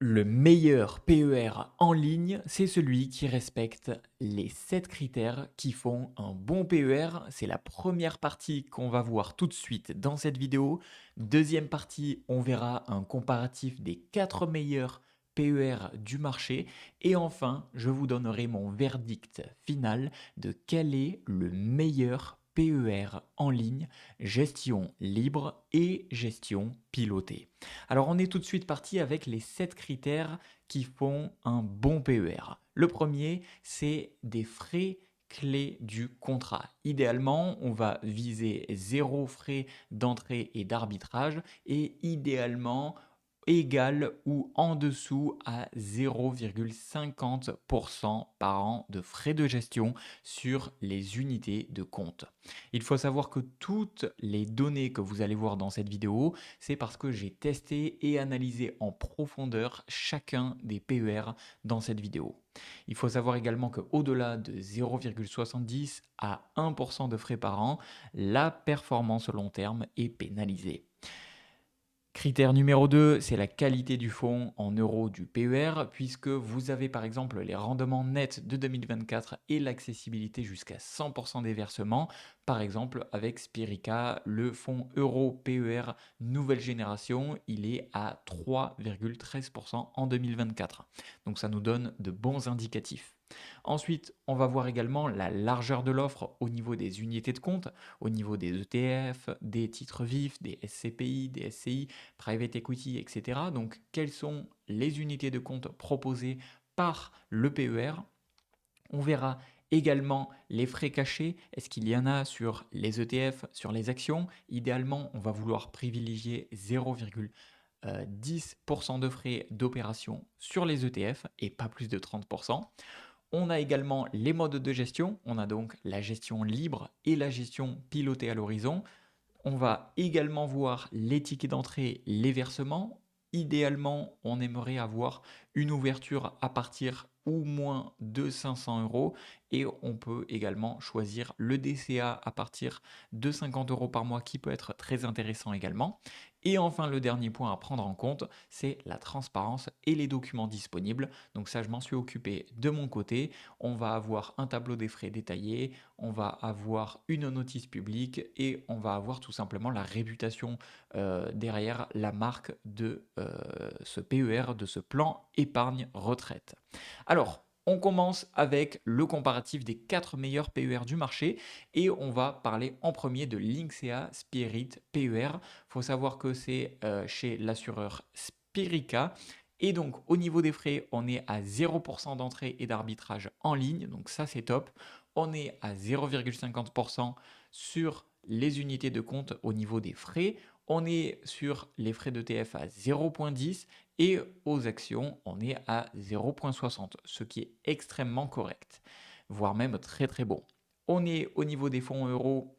Le meilleur PER en ligne, c'est celui qui respecte les 7 critères qui font un bon PER. C'est la première partie qu'on va voir tout de suite dans cette vidéo. Deuxième partie, on verra un comparatif des 4 meilleurs PER du marché. Et enfin, je vous donnerai mon verdict final de quel est le meilleur PER en ligne, gestion libre et gestion pilotée. Alors on est tout de suite parti avec les 7 critères qui font un bon PER. Le premier, c'est des frais clés du contrat. Idéalement, on va viser zéro frais d'entrée et d'arbitrage et idéalement égal ou en dessous à 0,50% par an de frais de gestion sur les unités de compte. Il faut savoir que toutes les données que vous allez voir dans cette vidéo, c'est parce que j'ai testé et analysé en profondeur chacun des PER dans cette vidéo. Il faut savoir également qu'au-delà de 0,70 à 1% de frais par an, la performance long terme est pénalisée. Critère numéro 2, c'est la qualité du fonds en euros du PER, puisque vous avez par exemple les rendements nets de 2024 et l'accessibilité jusqu'à 100% des versements. Par exemple, avec Spirica, le fonds euro PER nouvelle génération, il est à 3,13% en 2024. Donc ça nous donne de bons indicatifs. Ensuite, on va voir également la largeur de l'offre au niveau des unités de compte, au niveau des ETF, des titres vifs, des SCPI, des SCI, private equity, etc. Donc, quelles sont les unités de compte proposées par le PER? On verra également les frais cachés. Est-ce qu'il y en a sur les ETF, sur les actions? Idéalement, on va vouloir privilégier 0,10% de frais d'opération sur les ETF et pas plus de 30%. On a également les modes de gestion. On a donc la gestion libre et la gestion pilotée à l'horizon. On va également voir les tickets d'entrée, les versements. Idéalement, on aimerait avoir une ouverture à partir ou moins de 500 euros et on peut également choisir le DCA à partir de 50 euros par mois qui peut être très intéressant également. Et enfin, le dernier point à prendre en compte, c'est la transparence et les documents disponibles. Donc ça, je m'en suis occupé de mon côté. On va avoir un tableau des frais détaillé, on va avoir une notice publique et on va avoir tout simplement la réputation derrière la marque de ce PER, de ce plan épargne retraite. Alors, on commence avec le comparatif des 4 meilleurs PER du marché et on va parler en premier de Lynxea Spirit PER. Il faut savoir que c'est chez l'assureur Spirica. Et donc au niveau des frais, on est à 0% d'entrée et d'arbitrage en ligne, donc ça c'est top. On est à 0,50% sur les unités de compte au niveau des frais. On est sur les frais d'ETF à 0,10 et aux actions, on est à 0,60, ce qui est extrêmement correct, voire même très très bon. On est au niveau des fonds euros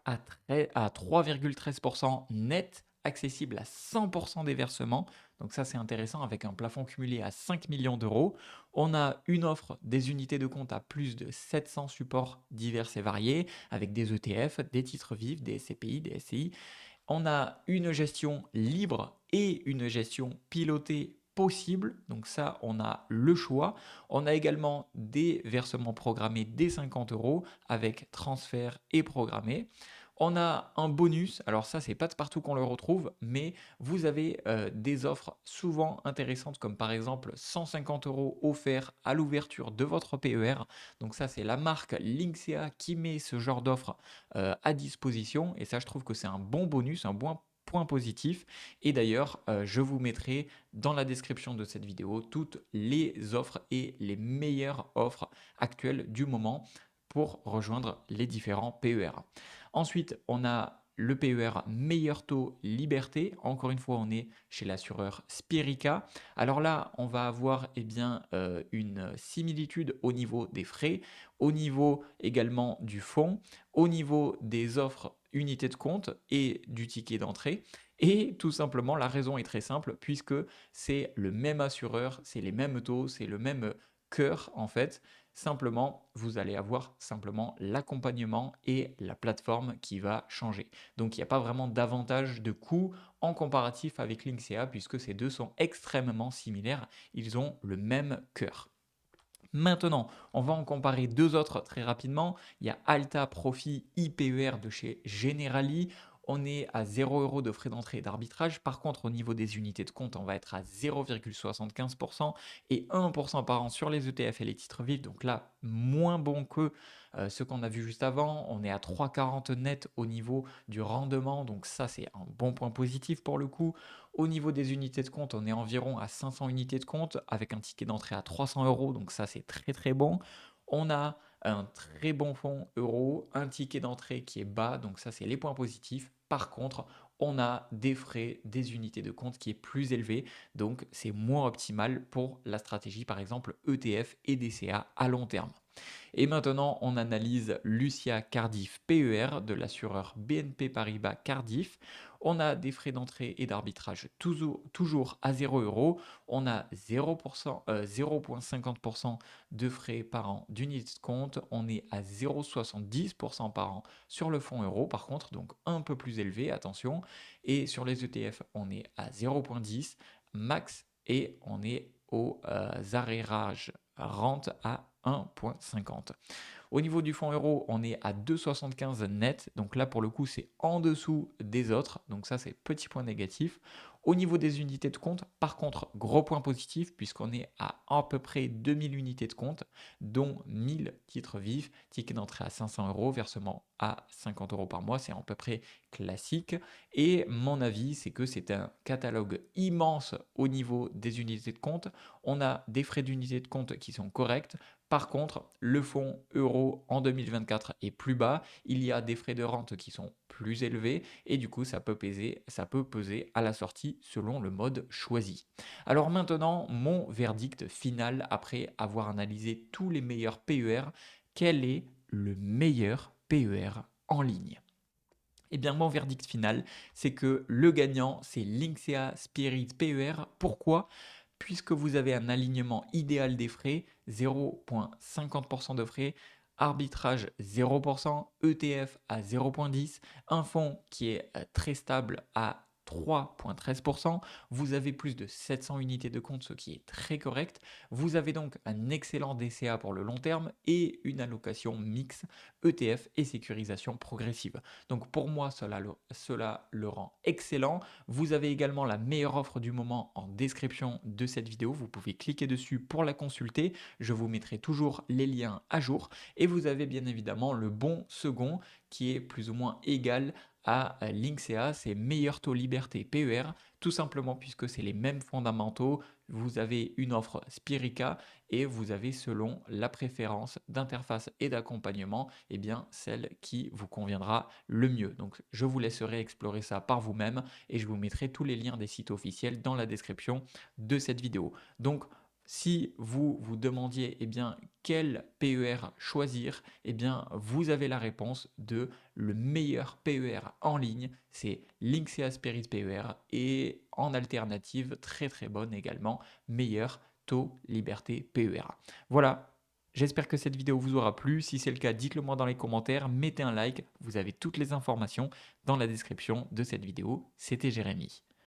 à 3,13% net, accessible à 100% des versements. Donc ça c'est intéressant avec un plafond cumulé à 5 millions d'euros. On a une offre des unités de compte à plus de 700 supports divers et variés avec des ETF, des titres vifs, des SCPI, des SCI. On a une gestion libre et une gestion pilotée possible. Donc ça, on a le choix. On a également des versements programmés dès 50 euros avec transfert et programmé. On a un bonus, alors ça c'est pas de partout qu'on le retrouve, mais vous avez des offres souvent intéressantes comme par exemple 150 euros offerts à l'ouverture de votre PER. Donc ça c'est la marque Lynxea qui met ce genre d'offre à disposition et ça je trouve que c'est un bon bonus, un bon point positif. Et d'ailleurs, je vous mettrai dans la description de cette vidéo toutes les offres et les meilleures offres actuelles du moment pour rejoindre les différents PER. Ensuite, on a le PER meilleur taux liberté. Encore une fois, on est chez l'assureur Spirica. Alors là, on va avoir une similitude au niveau des frais, au niveau également du fonds, au niveau des offres unités de compte et du ticket d'entrée. Et tout simplement, la raison est très simple puisque c'est le même assureur, c'est les mêmes taux, c'est le même cœur en fait. Simplement, vous allez avoir simplement l'accompagnement et la plateforme qui va changer. Donc il n'y a pas vraiment d'avantage de coût en comparatif avec Linksea puisque ces deux sont extrêmement similaires. Ils ont le même cœur. Maintenant, on va en comparer deux autres très rapidement. Il y a Alta Profit IPER de chez Generali. On est à 0 € de frais d'entrée et d'arbitrage. Par contre, au niveau des unités de compte, on va être à 0,75% et 1% par an sur les ETF et les titres vifs. Donc là, moins bon que ce qu'on a vu juste avant. On est à 3,40 net au niveau du rendement. Donc ça, c'est un bon point positif pour le coup. Au niveau des unités de compte, on est environ à 500 unités de compte avec un ticket d'entrée à 300 €. Donc ça, c'est très très bon. On a un très bon fonds euro, un ticket d'entrée qui est bas. Donc ça, c'est les points positifs. Par contre, on a des frais, des unités de compte qui est plus élevé. Donc c'est moins optimal pour la stratégie, par exemple, ETF et DCA à long terme. Et maintenant, on analyse Lucia Cardiff PER de l'assureur BNP Paribas Cardiff. On a des frais d'entrée et d'arbitrage toujours à 0 €. On a 0%, 0,50% de frais par an d'unité de compte. On est à 0,70% par an sur le fonds euro, par contre, donc un peu plus élevé, attention. Et sur les ETF, on est à 0,10 max et on est aux arrérages rente à 1,50. Au niveau du fonds euro, on est à 2,75 net. Donc là, pour le coup, c'est en dessous des autres. Donc ça, c'est petit point négatif. Au niveau des unités de compte, par contre, gros point positif, puisqu'on est à peu près 2000 unités de compte, dont 1000 titres vifs, ticket d'entrée à 500 €, versement à 50 € par mois. C'est à peu près classique. Et mon avis, c'est que c'est un catalogue immense au niveau des unités de compte. On a des frais d'unité de compte qui sont corrects. Par contre, le fonds euro en 2024 est plus bas, il y a des frais de rente qui sont plus élevés et du coup ça peut peser à la sortie selon le mode choisi. Alors maintenant, mon verdict final après avoir analysé tous les meilleurs PER, quel est le meilleur PER en ligne? Eh bien, mon verdict final, c'est que le gagnant, c'est Linksea Spirit PER. Pourquoi? Puisque vous avez un alignement idéal des frais, 0,50% de frais, arbitrage 0%, ETF à 0,10, un fonds qui est très stable à 3,13%, vous avez plus de 700 unités de compte, ce qui est très correct. Vous avez donc un excellent DCA pour le long terme et une allocation mixte ETF et sécurisation progressive. Donc pour moi, cela le rend excellent. Vous avez également la meilleure offre du moment en description de cette vidéo. Vous pouvez cliquer dessus pour la consulter. Je vous mettrai toujours les liens à jour. Et vous avez bien évidemment le bon second qui est plus ou moins égal à Linksea, c'est meilleur taux liberté PER, tout simplement puisque c'est les mêmes fondamentaux. Vous avez une offre Spirica et vous avez selon la préférence d'interface et d'accompagnement, eh bien celle qui vous conviendra le mieux. Donc je vous laisserai explorer ça par vous-même et je vous mettrai tous les liens des sites officiels dans la description de cette vidéo. Donc si vous vous demandiez eh bien, quel PER choisir, eh bien, vous avez la réponse de le meilleur PER en ligne, c'est Linksea Spirit PER et en alternative très très bonne également, meilleur taux liberté PER. Voilà, j'espère que cette vidéo vous aura plu. Si c'est le cas, dites-le moi dans les commentaires, mettez un like, vous avez toutes les informations dans la description de cette vidéo. C'était Jérémy.